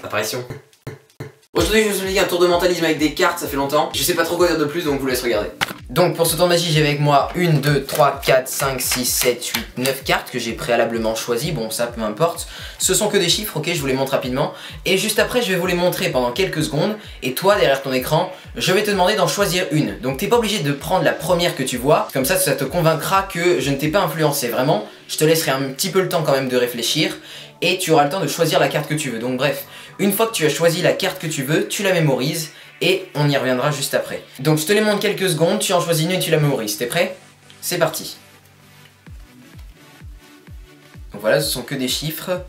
Apparition. Aujourd'hui je vous explique un tour de mentalisme avec des cartes, ça fait longtemps. Je sais pas trop quoi dire de plus donc je vous laisse regarder. Donc pour ce tour de magie j'ai avec moi 1, 2, 3, 4, 5, 6, 7, 8, 9 cartes que j'ai préalablement choisies. Bon ça peu importe. Ce sont que des chiffres, ok, je vous les montre rapidement. Et juste après je vais vous les montrer pendant quelques secondes. Et toi derrière ton écran, je vais te demander d'en choisir une. Donc t'es pas obligé de prendre la première que tu vois. Comme ça te convaincra que je ne t'ai pas influencé. Vraiment, je te laisserai un petit peu le temps quand même de réfléchir. Et tu auras le temps de choisir la carte que tu veux. Donc bref, une fois que tu as choisi la carte que tu veux, tu la mémorises et on y reviendra juste après. Donc je te les montre quelques secondes, tu en choisis une et tu la mémorises. T'es prêt? C'est parti. Donc voilà, ce sont que des chiffres.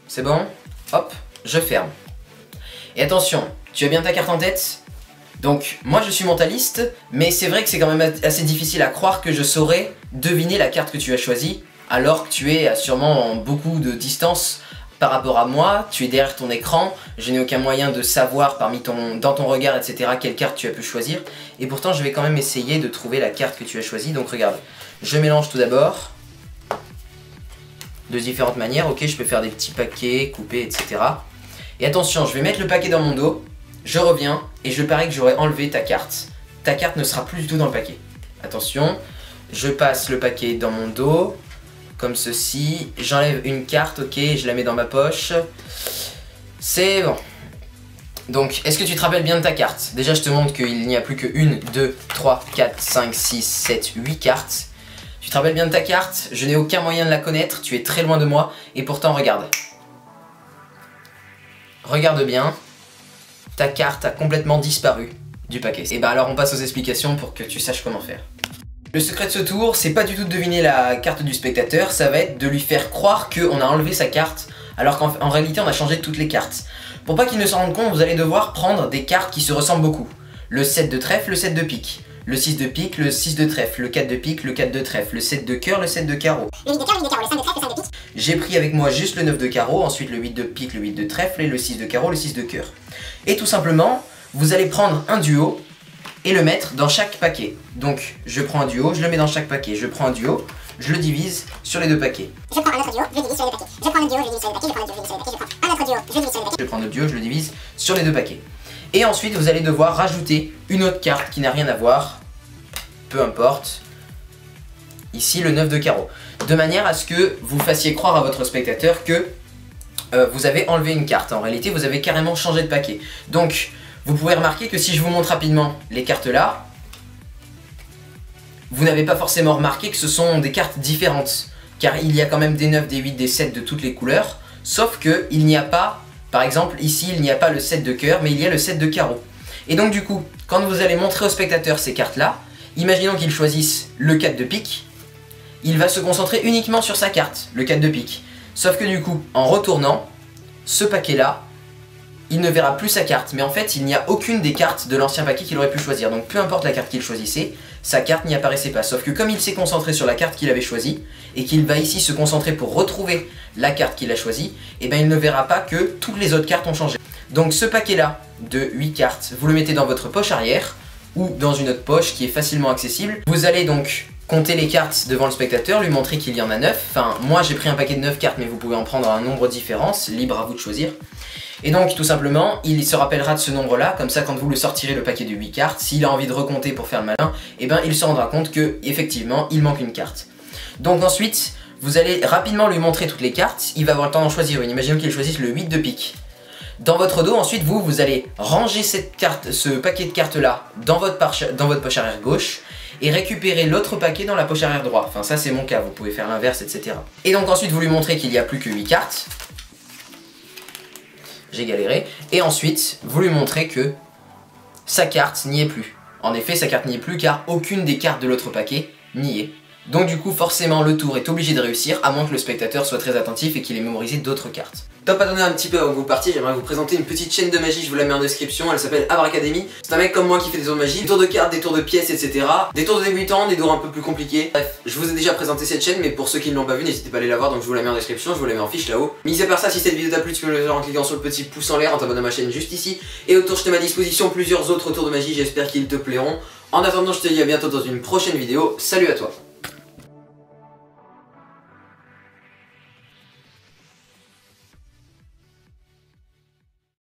C'est bon? Hop, je ferme. Et attention, tu as bien ta carte en tête? Donc moi je suis mentaliste, mais c'est vrai que c'est quand même assez difficile à croire que je saurais deviner la carte que tu as choisie, alors que tu es sûrement en beaucoup de distance par rapport à moi, tu es derrière ton écran, je n'ai aucun moyen de savoir dans ton regard, etc. quelle carte tu as pu choisir. Et pourtant je vais quand même essayer de trouver la carte que tu as choisie. Donc regarde, je mélange tout d'abord de différentes manières. Ok, je peux faire des petits paquets, couper, etc. Et attention, je vais mettre le paquet dans mon dos, je reviens et je parie que j'aurai enlevé ta carte. Ta carte ne sera plus du tout dans le paquet. Attention, je passe le paquet dans mon dos. Comme ceci, j'enlève une carte, ok, je la mets dans ma poche. C'est bon. Donc, est-ce que tu te rappelles bien de ta carte? Déjà, je te montre qu'il n'y a plus que 1, 2, 3, 4, 5, 6, 7, 8 cartes. Tu te rappelles bien de ta carte? Je n'ai aucun moyen de la connaître, tu es très loin de moi. Et pourtant, regarde. Regarde bien. Ta carte a complètement disparu du paquet. Et bah alors, on passe aux explications pour que tu saches comment faire. Le secret de ce tour, c'est pas du tout de deviner la carte du spectateur, ça va être de lui faire croire qu'on a enlevé sa carte, alors qu'en réalité on a changé toutes les cartes. Pour pas qu'il ne s'en rende compte, vous allez devoir prendre des cartes qui se ressemblent beaucoup. Le 7 de trèfle, le 7 de pique. Le 6 de pique, le 6 de trèfle. Le 4 de pique, le 4 de trèfle. Le 7 de cœur, le 7 de carreau. Le 8 de cœur, le 8 de carreau, le 5 de trèfle, le 5 de pique. J'ai pris avec moi juste le 9 de carreau, ensuite le 8 de pique, le 8 de trèfle, et le 6 de carreau, le 6 de cœur. Et tout simplement, vous allez prendre un duo et le mettre dans chaque paquet. Donc je prends un duo, je le mets dans chaque paquet. Je prends un duo, je le divise sur les deux paquets. Je prends un autre duo, je le divise sur les deux paquets. Je prends un duo, je le divise sur les paquets. Je prends un autre duo, je le divise sur les paquets. Je prends un autre duo, je le divise sur les paquets. Je prends un autre duo, je le divise sur les deux paquets. Et ensuite vous allez devoir rajouter une autre carte qui n'a rien à voir, peu importe. Ici le 9 de carreau. De manière à ce que vous fassiez croire à votre spectateur que vous avez enlevé une carte. En réalité vous avez carrément changé de paquet. Donc vous pouvez remarquer que si je vous montre rapidement les cartes là, vous n'avez pas forcément remarqué que ce sont des cartes différentes. Car il y a quand même des 9, des 8, des 7 de toutes les couleurs. Sauf que il n'y a pas, par exemple ici il n'y a pas le 7 de cœur, mais il y a le 7 de carreau. Et donc du coup, quand vous allez montrer au spectateur ces cartes là, imaginons qu'il choisisse le 4 de pique, il va se concentrer uniquement sur sa carte, le 4 de pique. Sauf que du coup, en retournant, ce paquet là, il ne verra plus sa carte, mais en fait il n'y a aucune des cartes de l'ancien paquet qu'il aurait pu choisir. Donc peu importe la carte qu'il choisissait, sa carte n'y apparaissait pas. Sauf que comme il s'est concentré sur la carte qu'il avait choisie, et qu'il va ici se concentrer pour retrouver la carte qu'il a choisie, et bien il ne verra pas que toutes les autres cartes ont changé. Donc ce paquet là, de 8 cartes, vous le mettez dans votre poche arrière, ou dans une autre poche qui est facilement accessible. Vous allez donc compter les cartes devant le spectateur, lui montrer qu'il y en a 9. Enfin, moi j'ai pris un paquet de 9 cartes, mais vous pouvez en prendre un nombre différent, c'est libre à vous de choisir. Et donc tout simplement, il se rappellera de ce nombre là, comme ça quand vous le sortirez le paquet de 8 cartes, s'il a envie de recompter pour faire le malin, et ben il se rendra compte que effectivement il manque une carte. Donc ensuite, vous allez rapidement lui montrer toutes les cartes, il va avoir le temps d'en choisir une. Imaginons qu'il choisisse le 8 de pique. Dans votre dos, ensuite vous allez ranger cette carte, ce paquet de cartes là dans votre poche arrière gauche et récupérer l'autre paquet dans la poche arrière droite. Enfin ça c'est mon cas, vous pouvez faire l'inverse, etc. Et donc ensuite vous lui montrez qu'il n'y a plus que 8 cartes. J'ai galéré. Et ensuite, vous lui montrez que sa carte n'y est plus. En effet, sa carte n'y est plus car aucune des cartes de l'autre paquet n'y est. Donc du coup, forcément, le tour est obligé de réussir, à moins que le spectateur soit très attentif et qu'il ait mémorisé d'autres cartes. Top à donner un petit peu avant que vous partiez, j'aimerais vous présenter une petite chaîne de magie, je vous la mets en description, elle s'appelle Abracademy. C'est un mec comme moi qui fait des tours de magie, des tours de cartes, des tours de pièces, etc. Des tours de débutants, des tours un peu plus compliqués. Bref, je vous ai déjà présenté cette chaîne, mais pour ceux qui ne l'ont pas vu, n'hésitez pas à aller la voir, donc je vous la mets en description, je vous la mets en fiche là-haut. Mis à part ça, si cette vidéo t'a plu, tu peux me le faire en cliquant sur le petit pouce en l'air, en t'abonnant à ma chaîne juste ici. Et autour, je te mets à disposition plusieurs autres tours de magie, j'espère qu'ils te plairont. En attendant, je te dis à bientôt dans une prochaine vidéo, salut à toi.